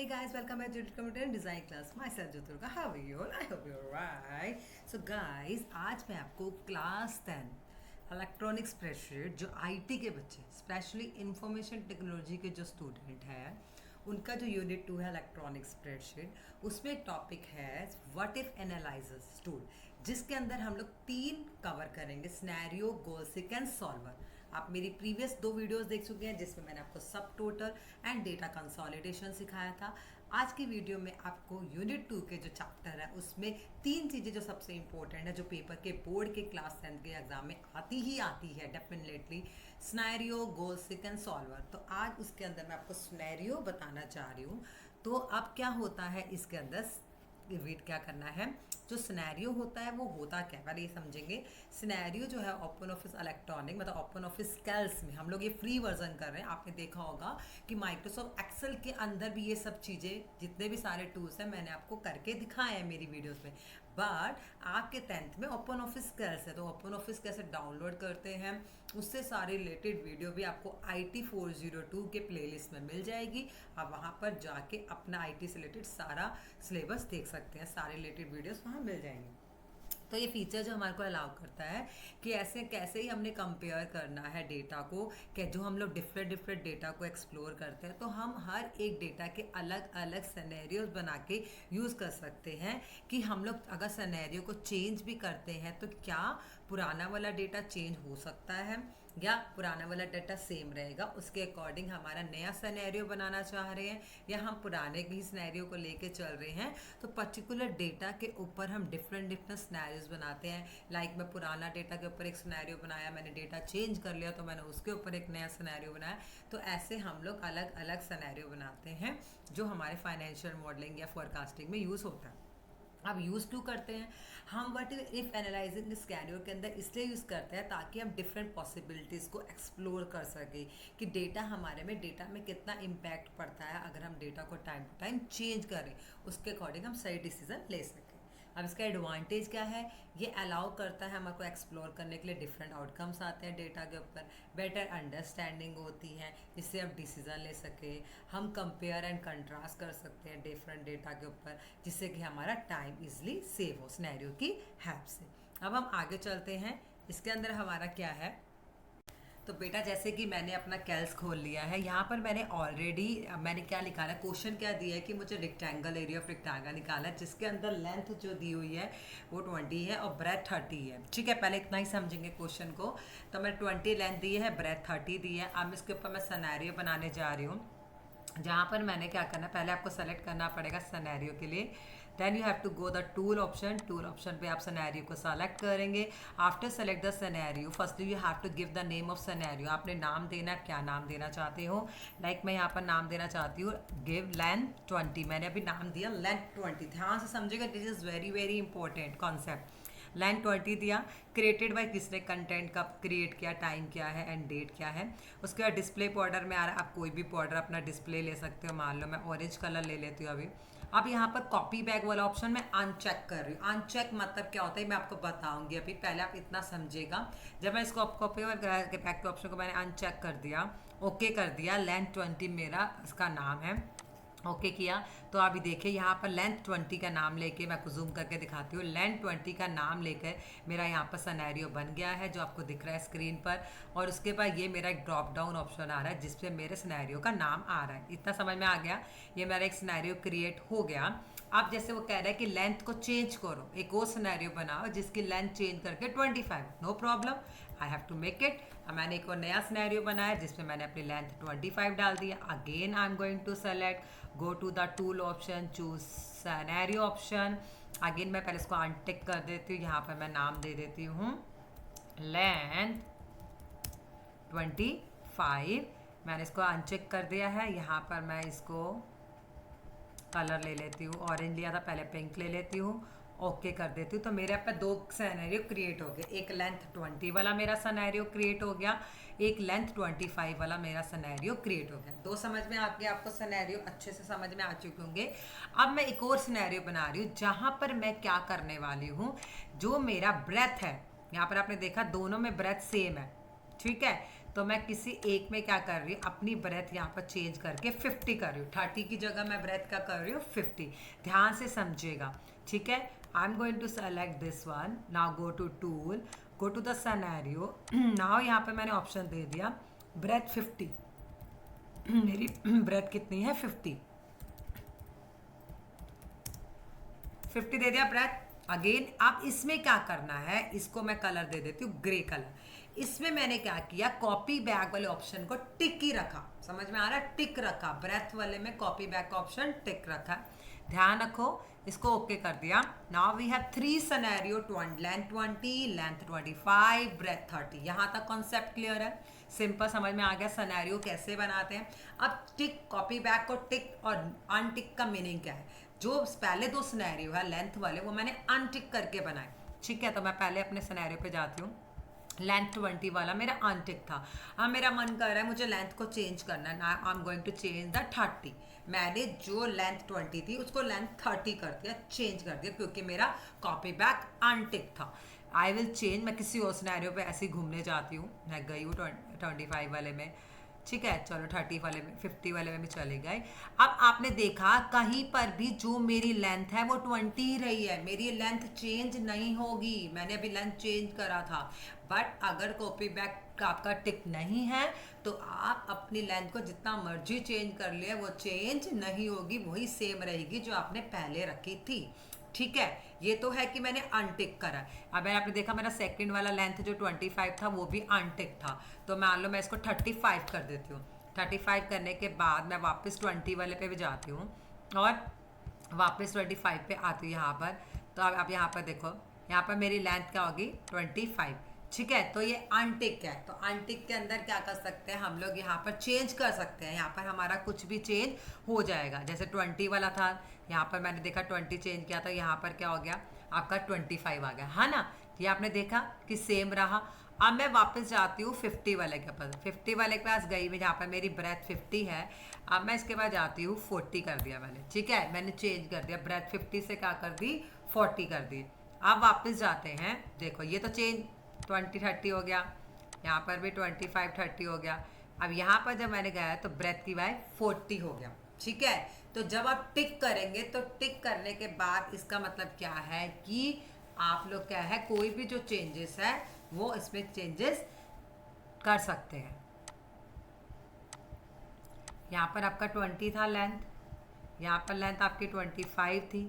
Hey guys, welcome back to Computer and Design Class. Myself Jyotirga. How are you all? I hope you're right. So guys, आज मैं आपको class 10 electronic spreadsheet जो IT के बच्चे specially information technology के जो student हैं उनका जो यूनिट 2 है इलेक्ट्रॉनिक स्प्रेडशीट, उसमें एक टॉपिक है व्हाट इफ एनालाइजर्स टूल, जिसके अंदर हम लोग 3 कवर करेंगे: scenario, goal seek and solver. आप मेरी प्रीवियस 2 वीडियोस देख चुके हैं जिसमें मैंने आपको सब टोटल एंड डेटा कंसोलिडेशन सिखाया था। आज की वीडियो में आपको यूनिट 2 के जो चैप्टर है उसमें 3 चीज़ें जो सबसे इंपॉर्टेंट है, जो पेपर के बोर्ड के क्लास 10 के एग्जाम में आती है definitely, scenario, goal seek and solver. तो आज उसके अंदर मैं आपको सिनेरियो बताना चाह रही हूँ। तो अब क्या होता है इसके अंदर, वेट क्या करना है, जो सिनेरियो होता है वो होता क्या है पहले ये समझेंगे। सिनेरियो जो है ओपन ऑफिस इलेक्ट्रॉनिक मतलब ओपन ऑफिस कैल्स में हम लोग ये फ्री वर्जन कर रहे हैं। आपने देखा होगा कि माइक्रोसॉफ्ट एक्सेल के अंदर भी ये सब चीज़ें, जितने भी सारे टूल्स हैं मैंने आपको करके दिखाए हैं मेरी वीडियोस में। बट आपके 10th में ओपन ऑफिस कैल्स है, तो ओपन ऑफिस कैसे डाउनलोड करते हैं उससे सारे रिलेटेड वीडियो भी आपको IT 402 के प्लेलिस्ट में मिल जाएगी। आप वहाँ पर जाके अपना IT से रिलेटेड सारा सिलेबस देख सकते हैं, सारे रिलेटेड वीडियोस वहाँ मिल जाएंगे। तो ये फीचर जो हमारे को अलाउ करता है कि ऐसे कैसे ही हमने कंपेयर करना है डेटा को, कि जो हम लोग डिफरेंट डेटा को एक्सप्लोर करते हैं तो हम हर एक डेटा के अलग अलग सिनेरियोज बना के यूज़ कर सकते हैं। कि हम लोग अगर सिनेरियो को चेंज भी करते हैं तो क्या पुराना वाला डेटा चेंज हो सकता है या पुराना वाला डेटा सेम रहेगा, उसके अकॉर्डिंग हमारा नया सिनेरियो बनाना चाह रहे हैं या हम पुराने ही सिनेरियो को लेके चल रहे हैं। तो पर्टिकुलर डेटा के ऊपर हम डिफरेंट सिनेरियोज बनाते हैं। लाइक मैं पुराना डेटा के ऊपर एक सिनेरियो बनाया, मैंने डेटा चेंज कर लिया तो मैंने उसके ऊपर एक नया सिनेरियो बनाया। तो ऐसे हम लोग अलग अलग सिनेरियो बनाते हैं जो हमारे फाइनेंशियल मॉडलिंग या फोरकास्टिंग में यूज़ होता है। अब यूज़ टू करते हैं हम व्हाट इफ एनालाइजिंग स्कैनियर के अंदर इसलिए यूज़ करते हैं ताकि हम डिफरेंट पॉसिबिलिटीज़ को एक्सप्लोर कर सकें कि डेटा हमारे में डेटा में कितना इम्पैक्ट पड़ता है अगर हम डेटा को टाइम टू टाइम चेंज करें, उसके अकॉर्डिंग हम सही डिसीजन ले सकें। अब इसका एडवांटेज क्या है, ये अलाउ करता है हमारे को एक्सप्लोर करने के लिए, डिफरेंट आउटकम्स आते हैं डेटा के ऊपर, बेटर अंडरस्टैंडिंग होती है जिससे आप डिसीजन ले सके। हम कंपेयर एंड कंट्रास्ट कर सकते हैं डिफरेंट डेटा के ऊपर जिससे कि हमारा टाइम इजली सेव हो सिनेरियो की हेल्प से। अब हम आगे चलते हैं, इसके अंदर हमारा क्या है। तो बेटा जैसे कि मैंने अपना कैल्स खोल लिया है, यहाँ पर मैंने क्या निकाला, क्वेश्चन क्या दिया है कि मुझे रेक्टेंगल एरिया ऑफ रेक्टेंगल निकाला है जिसके अंदर लेंथ जो दी हुई है वो 20 है और ब्रेथ 30 है। ठीक है, पहले इतना ही समझेंगे क्वेश्चन को। तो मैंने 20 लेंथ दी है, ब्रेथ 30 दी है। अब इसके ऊपर मैं सिनेरियो बनाने जा रही हूँ जहाँ पर मैंने क्या करना है, पहले आपको सेलेक्ट करना पड़ेगा सिनेरियो के लिए। Then you have to go the tool option पे आप सिनेरियो को सेलेक्ट करेंगे। After select the scenario firstly you have to give the name of scenario. आपने नाम देना, क्या नाम देना चाहते हो। लाइक मैं यहाँ पर नाम देना चाहती हूँ गिव लेंथ 20, मैंने अभी नाम दिया लेंथ 20। ध्यान से समझेगा, this is very very important concept. Length 20 दिया, क्रिएटेड बाय किसने, कंटेंट का क्रिएट किया, टाइम क्या है एंड डेट क्या है। उसके बाद डिस्प्ले बॉर्डर में आ रहा है, आप कोई भी बॉर्डर अपना डिस्प्ले ले सकते हो। मान लो मैं ऑरेंज कलर ले लेती हूँ अभी। अब यहाँ पर कॉपी बैग वाला ऑप्शन मैं अनचेक कर रही हूँ। अनचेक मतलब क्या होता है मैं आपको बताऊंगी अभी, पहले आप इतना समझेगा। जब मैं इसको कॉपी बैग के ऑप्शन को मैंने अनचेक कर दिया, ओके कर दिया, लेंथ 20 मेरा इसका नाम है, ओके किया। तो अभी देखिए यहाँ पर लेंथ 20 का नाम लेके मैं आपको जूम करके दिखाती हूँ। लेंथ 20 का नाम लेकर मेरा यहाँ पर सिनेरियो बन गया है जो आपको दिख रहा है स्क्रीन पर। और उसके बाद ये मेरा एक ड्रॉप डाउन ऑप्शन आ रहा है जिसपे मेरे सिनेरियो का नाम आ रहा है। इतना समझ में आ गया, ये मेरा एक सिनेरियो क्रिएट हो गया। अब जैसे वो कह रहा है कि लेंथ को चेंज करो, एक और सिनेरियो बनाओ जिसकी लेंथ चेंज करके 25, no problem, I have to make it. मैंने एक और नया सिनेरियो बनाया जिसमें मैंने अपनी लेंथ 25 डाल दिया। Again I am going to select, go to the tool option, choose scenario option. Again मैं पहले इसको अनटिक कर देती हूँ, यहाँ पर मैं नाम दे देती हूँ लेंथ 25। मैंने इसको अनचेक कर दिया है। यहाँ पर मैं इसको कलर ले लेती हूँ, ऑरेंज लिया था पहले, पिंक ले लेती हूँ, ओके कर देती हूँ। तो मेरे पे 2 सिनेरियो क्रिएट हो गए, एक लेंथ 20 वाला मेरा सिनेरियो क्रिएट हो गया, एक लेंथ 25 वाला मेरा सिनेरियो क्रिएट हो गया। 2 समझ में आ गया आपको, सिनेरियो अच्छे से समझ में आ चुके होंगे। अब मैं एक और सिनेरियो बना रही हूँ जहाँ पर मैं क्या करने वाली हूँ, जो मेरा ब्रेथ है, यहाँ पर आपने देखा दोनों में ब्रेथ सेम है, ठीक है, तो मैं किसी एक में क्या कर रही हूँ, अपनी ब्रेथ यहाँ पर चेंज करके 50 कर रही हूँ। 30 की जगह मैं ब्रेथ क्या कर रही हूँ, 50। ध्यान से समझिएगा, ठीक है। I am going to select this one. Now go to tool, go to the scenario. Now यहाँ पे मैंने ऑप्शन दे दिया ब्रेथ 50। मेरी ब्रेथ कितनी है, 50। 50 दे दिया ब्रेथ। अगेन अब इसमें क्या करना है, इसको मैं कलर दे देती हूँ ग्रे कलर। इसमें मैंने क्या किया, कॉपी बैक वाले ऑप्शन को टिक ही रखा। समझ में आ रहा है, टिक रखा। ब्रेथ वाले में कॉपी बैक का ऑप्शन टिक रखा। ध्यान रखो, इसको ओके कर दिया। Now we have 3 scenario, length 20, length 25, breadth 30। यहाँ तक कॉन्सेप्ट क्लियर है, सिंपल समझ में आ गया सिनेरियो कैसे बनाते हैं। अब टिक, कॉपी बैक को टिक और अनटिक का मीनिंग क्या है। जो पहले 2 सिनेरियो है लेंथ वाले, वो मैंने अनटिक करके बनाए, ठीक है। तो मैं पहले अपने सिनेरियो पे जाती हूँ। लेंथ 20 वाला मेरा अनटिक था। अब मेरा मन कर रहा है मुझे लेंथ को चेंज करना है। I am going to change the 30। मैंने जो लेंथ 20 थी उसको लेंथ 30 कर दिया, चेंज कर दिया, क्योंकि मेरा कॉपी बैक अनटिक था। I will change. मैं किसी और सिनेरियो पे ऐसे ही घूमने जाती हूँ। मैं गई हूँ 25 वाले में, ठीक है। चलो 30 वाले में, 50 वाले में भी चले गए। अब आपने देखा कहीं पर भी जो मेरी लेंथ है वो 20 ही रही है, मेरी लेंथ चेंज नहीं होगी। मैंने अभी लेंथ चेंज करा था। बट अगर कॉपी बैक आपका टिक नहीं है तो आप अपनी लेंथ को जितना मर्जी चेंज कर लिए, वो चेंज नहीं होगी, वही सेम रहेगी जो आपने पहले रखी थी, ठीक है। ये तो है कि मैंने अनटिक करा। अब आपने देखा मेरा सेकंड वाला लेंथ जो 25 था वो भी अनटिक था। तो मान लो मैं इसको 35 कर देती हूँ। 35 करने के बाद मैं वापस 20 वाले पे भी जाती हूँ और वापस 25 पे आती हूँ यहाँ पर। तो अब आप यहाँ पर देखो, यहाँ पर मेरी लेंथ क्या होगी, 25, ठीक है। तो ये अनटिक है, तो अनटिक के अंदर क्या कर सकते हैं हम लोग, यहाँ पर चेंज कर सकते हैं। यहाँ पर हमारा कुछ भी चेंज हो जाएगा। जैसे 20 वाला था, यहाँ पर मैंने देखा 20 चेंज किया था, यहाँ पर क्या हो गया आपका 25 आ गया, है ना। ये आपने देखा कि सेम रहा। अब मैं वापस जाती हूँ 50 वाले के पास। 50 वाले के पास गई मैं, जहाँ पर मेरी ब्रेथ 50 है। अब मैं इसके बाद जाती हूँ 40 कर दिया मैंने, ठीक है। मैंने चेंज कर दिया, ब्रेथ 50 से क्या कर दी, 40 कर दी। अब वापस जाते हैं, देखो ये तो चेंज 20 30 हो गया, यहाँ पर भी 25 30 हो गया। अब यहाँ पर जब मैंने गया तो ब्रेथ की बाय 40 हो गया, ठीक है। तो जब आप टिक करेंगे तो टिक करने के बाद इसका मतलब क्या है कि आप लोग क्या है, कोई भी जो चेंजेस है वो इसमें चेंजेस कर सकते हैं। यहाँ पर आपका 20 था लेंथ, यहाँ पर लेंथ आपकी 25 थी,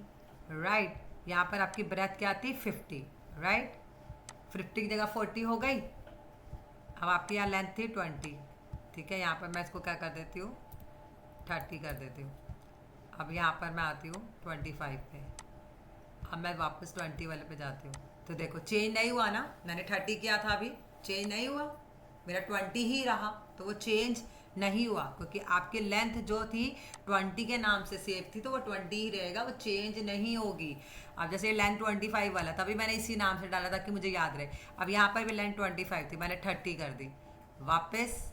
राइट। यहाँ पर आपकी ब्रेथ क्या थी, 50, राइट। 50 की जगह 40 हो गई। अब आपकी यहाँ लेंथ थी 20, ठीक है। यहाँ पर मैं इसको क्या कर देती हूँ, 30 कर देती हूँ। अब यहाँ पर मैं आती हूँ 25 पे। अब मैं वापस 20 वाले पे जाती हूँ। तो देखो चेंज नहीं हुआ ना, मैंने 30 किया था, अभी चेंज नहीं हुआ, मेरा 20 ही रहा। तो वो चेंज नहीं हुआ क्योंकि आपकी लेंथ जो थी 20 के नाम से सेव थी, तो वो 20 ही रहेगा, वो चेंज नहीं होगी। अब जैसे लेंथ 25 वाला, तभी मैंने इसी नाम से डाला था कि मुझे याद रहे। अब यहाँ पर भी लेंथ 25 थी, मैंने 30 कर दी। वापस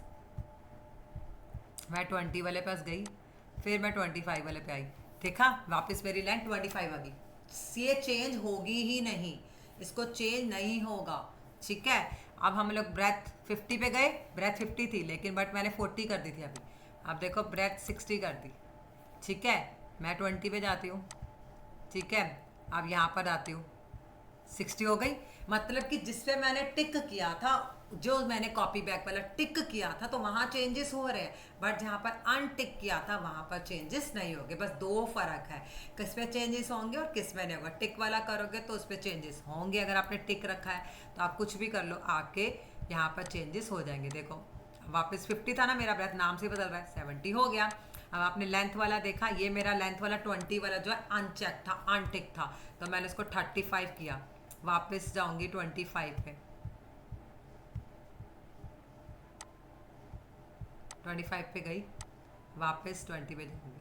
मैं 20 वाले पास गई, फिर मैं 25 वाले पे आई, देखा वापस मेरी लेंथ 25 आ गई। ये चेंज होगी ही नहीं, इसको चेंज नहीं होगा, ठीक है। अब हम लोग ब्रेथ 50 पे गए, ब्रेथ 50 थी लेकिन बट मैंने 40 कर दी थी अभी। अब देखो ब्रेथ 60 कर दी, ठीक है। मैं 20 पे जाती हूँ, ठीक है। अब यहाँ पर आती हूँ, 60 हो गई। मतलब कि जिसपे मैंने टिक किया था, जो मैंने कॉपी बैक वाला टिक किया था, तो वहाँ चेंजेस हो रहे हैं। बट जहाँ पर अनटिक किया था वहाँ पर चेंजेस नहीं होंगे। बस 2 फर्क है, किस पे चेंजेस होंगे और किस में नहीं होगा। टिक वाला करोगे तो उस पर चेंजेस होंगे, अगर आपने टिक रखा है तो आप कुछ भी कर लो, आके यहाँ पर चेंजेस हो जाएंगे। देखो वापस 50 था ना, मेरा ब्रेथ नाम से बदल रहा है, 70 हो गया। अब आपने लेंथ वाला देखा, ये मेरा लेंथ वाला 20 वाला जो है अनचेक था, अनटिक था, तो मैंने इसको 35 किया। वापस जाऊंगी 25 पे, 25 पे गई, वापस 20 पे जाऊंगी,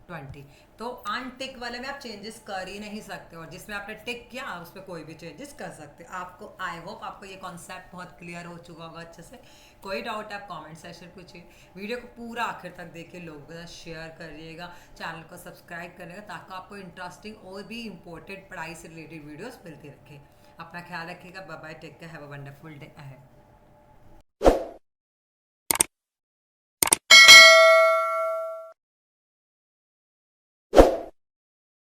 20। तो अनटिक वाले में आप चेंजेस कर ही नहीं सकते, और जिसमें आपने टिक किया आप उस पर कोई भी चेंजेस कर सकते हो। आपको आई होप आपको ये कॉन्सेप्ट बहुत क्लियर हो चुका होगा अच्छे से। कोई डाउट है आप कमेंट सेक्शन पूछिए। वीडियो को पूरा आखिर तक देखिए, लोगों के साथ शेयर करिएगा, चैनल को सब्सक्राइब करिएगा, ताकि आपको इंटरेस्टिंग और भी इम्पोर्टेंट पढ़ाई से रिलेटेड वीडियोस मिलती रखे। अपना ख्याल रखिएगा। Bye bye, take care, have a wonderful day ahead.